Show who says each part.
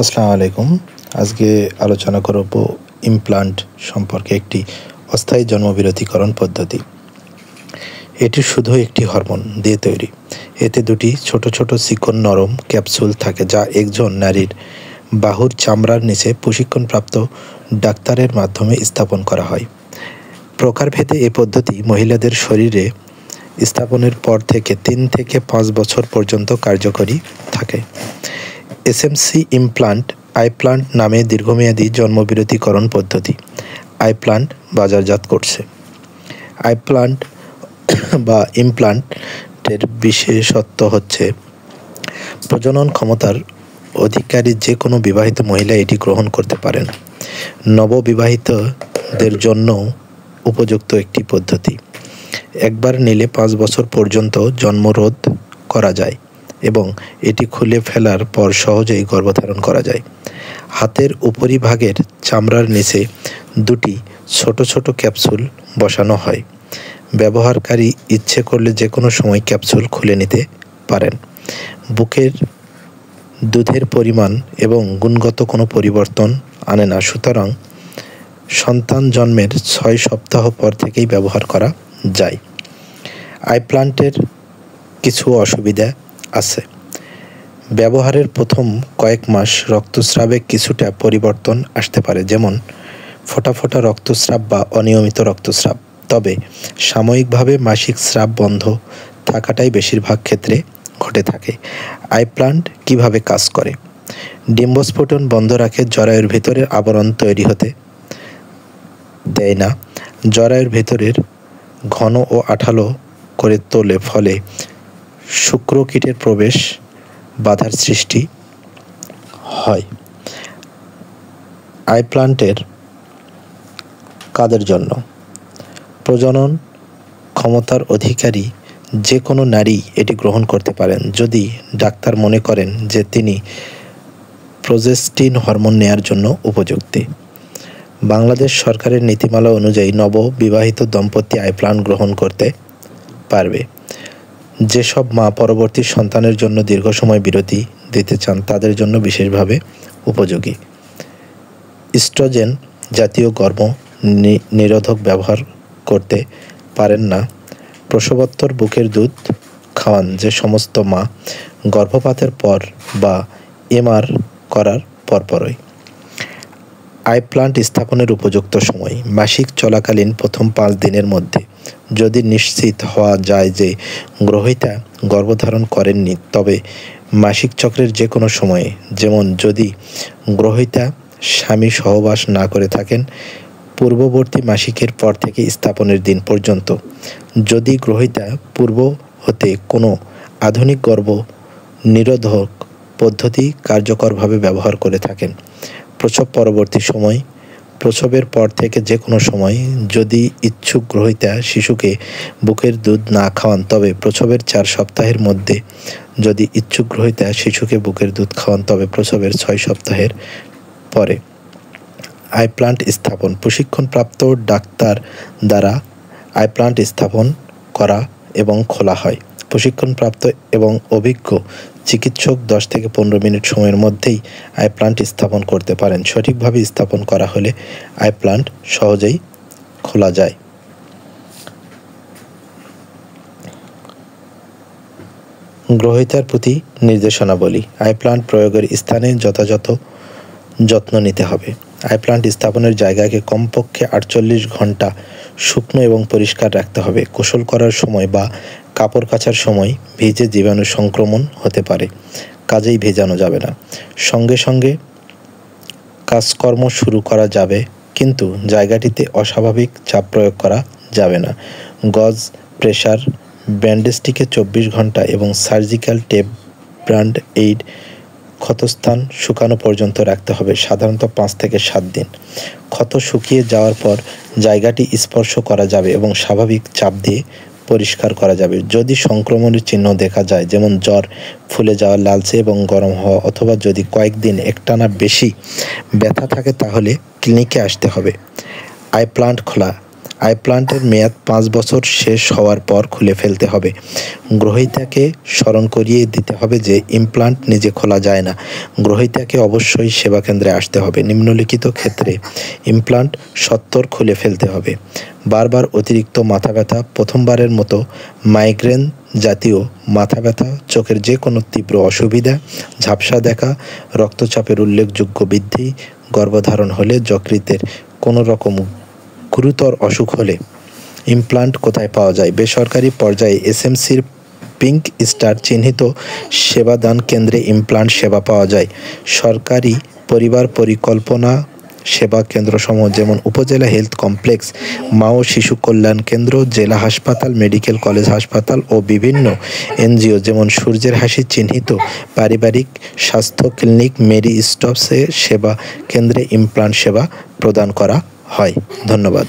Speaker 1: আসসালামু আলাইকুম। আজকে আলোচনা করব ইমপ্লান্ট সম্পর্কে, একটি অস্থায়ী জন্মবিরতীকরণ পদ্ধতি। এটি শুধু একটি হরমোন দিয়ে তৈরি। এতে দুটি ছোট ছোট চিকন নরম ক্যাপসুল থাকে, যা একজন নারীর বাহুর চামড়ার নিচে প্রশিক্ষণপ্রাপ্ত ডাক্তারের মাধ্যমে স্থাপন করা হয়। প্রকারভেদে এ পদ্ধতি মহিলাদের শরীরে স্থাপনের পর থেকে 3 থেকে 5 বছর পর্যন্ত কার্যকরী থাকে। এসএমসি ইমপ্লান্ট আইপ্লান্ট নামে দীর্ঘমেয়াদী জন্মবিরতীকরণ পদ্ধতি আইপ্লান্ট বাজারজাত করছে। আইপ্লান্ট বা ইমপ্লান্টের বিশেষত্ব হচ্ছে প্রজনন ক্ষমতার অধিকারী যে কোনো বিবাহিত মহিলা এটি গ্রহণ করতে পারেন। নববিবাহিতদের জন্য উপযুক্ত একটি পদ্ধতি। একবার নিলে 5 বছর পর্যন্ত জন্মরোধ করা যায় এবং এটি খুলে ফেলার পর সহজেই গর্ভধারণ করা যায়। হাতের উপরিভাগের চামড়ার নিচে দুটি ছোট ছোট ক্যাপসুল বসানো হয়। ব্যবহারকারী ইচ্ছে করলে যে কোনো সময় ক্যাপসুল খুলে নিতে পারেন। বুকের দুধের পরিমাণ এবং গুণগত কোনো পরিবর্তন আনে না, সুতরাং সন্তান জন্মের 6 সপ্তাহ পর থেকেই ব্যবহার করা যায়। আইপ্লান্টের কিছু অসুবিধা আছে। ব্যবহারের প্রথম কয়েক মাস রক্তস্রাবে কিছুটা পরিবর্তন আসতে পারে, যেমন ফোঁটা ফোঁটা রক্তস্রাব বা অনিয়মিত রক্তস্রাব। তবে সাময়িকভাবে মাসিক স্রাব বন্ধ থাকাটাই বেশিরভাগ ক্ষেত্রে ঘটে থাকে। আইপ্লান্ট কিভাবে কাজ করে? ডিম্বস্ফোটন বন্ধ রাখে, জরায়ুর ভিতরের আবরণ তৈরি হতে দেয় না, জরায়ুর ভিতরের ঘন ও আঠালো করে তোলে, ফলে শুক্রকীটের প্রবেশ বাধার সৃষ্টি হয়। আইপ্লান্টের কাদের জন্য? প্রজনন ক্ষমতার অধিকারী যে কোনো নারী এটি গ্রহণ করতে পারেন, যদি ডাক্তার মনে করেন যে তিনি প্রজেস্টিন হরমোন নেয়ার জন্য উপযুক্ত। বাংলাদেশ সরকারের নীতিমালা অনুযায়ী নববিবাহিত দম্পতি আইপ্লান্ট গ্রহণ করতে পারবে। যেসব মা পরবর্তী সন্তানের জন্য দীর্ঘ সময় বিরতি দিতে চান তাদের জন্য বিশেষভাবে উপযোগী। ইস্ট্রোজেন জাতীয় গর্ভ নিরোধক ব্যবহার করতে পারেন না। প্রসবোত্তর বুকের দুধ খাওয়ান যে সমস্ত মা গর্ভপাতের পর বা এমআর করার পরপরই। আইপ্লান্ট স্থাপনের উপযুক্ত সময় মাসিক চলাকালীন প্রথম 5 দিনের মধ্যে। যদি নিশ্চিত হওয়া যায় যে গ্রহীতা গর্ভধারণ করেননি, তবে মাসিক চক্রের যে কোনো সময়ে, যেমন যদি গ্রহীতা স্বামী সহবাস না করে থাকেন, পূর্ববর্তী মাসিকের পর থেকে স্থাপনের দিন পর্যন্ত। যদি গ্রহীতা পূর্ব হতে কোনো আধুনিক গর্ভ নিরোধক পদ্ধতি কার্যকরভাবে ব্যবহার করে থাকেন। প্রসব পরবর্তী সময়, প্রসবের পর থেকে যে কোনো সময়। যদি ইচ্ছুক গ্রহীতা শিশুকে বুকের দুধ না খাওয়ান, তবে প্রসবের 4 সপ্তাহের মধ্যে। যদি ইচ্ছুক গ্রহীতা শিশুকে বুকের দুধ খাওয়ান, তবে প্রসবের 6 সপ্তাহের পরে। আইপ্লান্ট স্থাপন প্রশিক্ষণপ্রাপ্ত ডাক্তার দ্বারা আইপ্লান্ট স্থাপন করা এবং খোলা হয়। প্রশিক্ষণপ্রাপ্ত এবং অভিজ্ঞ চিকিৎসক 10 থেকে 15 মিনিট সময়ের মধ্যেই আইপ্লান্ট স্থাপন করতে পারেন। সঠিকভাবে স্থাপন করা হলে আইপ্লান্ট সহজেই খোলা যায়। গ্রহীতার প্রতি নির্দেশনাবলী। আইপ্লান্ট প্রয়োগের স্থানে যথাযথ যত্ন নিতে হবে। আইপ্লান্ট স্থাপনের জায়গাকে কমপক্ষে 48 ঘন্টা শুকনো এবং পরিষ্কার রাখতে হবে। গোসল করার সময় বা কাপড় কাচার সময় ভিজে জীবাণু সংক্রমণ হতে পারে, কাজেই ভেজানো যাবে না। সঙ্গে সঙ্গে কাজকর্ম শুরু করা যাবে, কিন্তু জায়গাটিতে অস্বাভাবিক চাপ প্রয়োগ করা যাবে না। গজ প্রেসার ব্যান্ডেজটিকে 24 ঘন্টা এবং সার্জিক্যাল টেপ ব্যান্ড এইড ক্ষতস্থান শুকানো পর্যন্ত রাখতে হবে, সাধারণত 5 থেকে 7 দিন। ক্ষত শুকিয়ে যাওয়ার পর জায়গাটি স্পর্শ করা যাবে এবং স্বাভাবিক চাপ দিয়ে পরিষ্কার করা যাবে। যদি সংক্রমণের চিহ্ন দেখা যায়, যেমন জ্বর, ফুলে যাওয়া, লালচে এবং গরম হওয়া, অথবা যদি কয়েকদিন একটানা বেশি ব্যথা থাকে, তাহলে ক্লিনিকে আসতে হবে। আইপ্লান্ট খোলা। আইপ্লান্টের মেয়াদ 5 বছর শেষ হওয়ার পর খুলে ফেলতে হবে। গ্রহীতাকে স্মরণ করিয়ে দিতে হবে যে ইমপ্লান্ট নিজে খোলা যায় না। গ্রহীতাকে অবশ্যই সেবাকেন্দ্রে আসতে হবে। নিম্নলিখিত ক্ষেত্রে ইমপ্লান্ট সত্বর খুলে ফেলতে হবে। বারবার অতিরিক্ত মাথা ব্যথা, প্রথমবারের মতো মাইগ্রেন জাতীয় মাথা ব্যথা, চোখের যে কোনো তীব্র অসুবিধা, ঝাপসা দেখা, রক্তচাপের উল্লেখযোগ্য বৃদ্ধি, গর্ভধারণ হলে, যকৃতের কোনো রকম গুরুতর অসুখ হলে। ইমপ্লান্ট কোথায় পাওয়া যায়? বেসরকারি পর্যায়ে এসএমসির পিঙ্ক স্টার চিহ্নিত সেবাদান কেন্দ্রে ইমপ্লান্ট সেবা পাওয়া যায়। সরকারি পরিবার পরিকল্পনা সেবা কেন্দ্রসমূহ যেমন উপজেলা হেলথ কমপ্লেক্স, মা ও শিশু কল্যাণ কেন্দ্র, জেলা হাসপাতাল, মেডিকেল কলেজ হাসপাতাল ও বিভিন্ন এনজিও যেমন সূর্যের হাসি চিহ্নিত পারিবারিক স্বাস্থ্য ক্লিনিক, মেরি স্টপসে সেবা কেন্দ্রে ইমপ্লান্ট সেবা প্রদান করা হয়। ধন্যবাদ।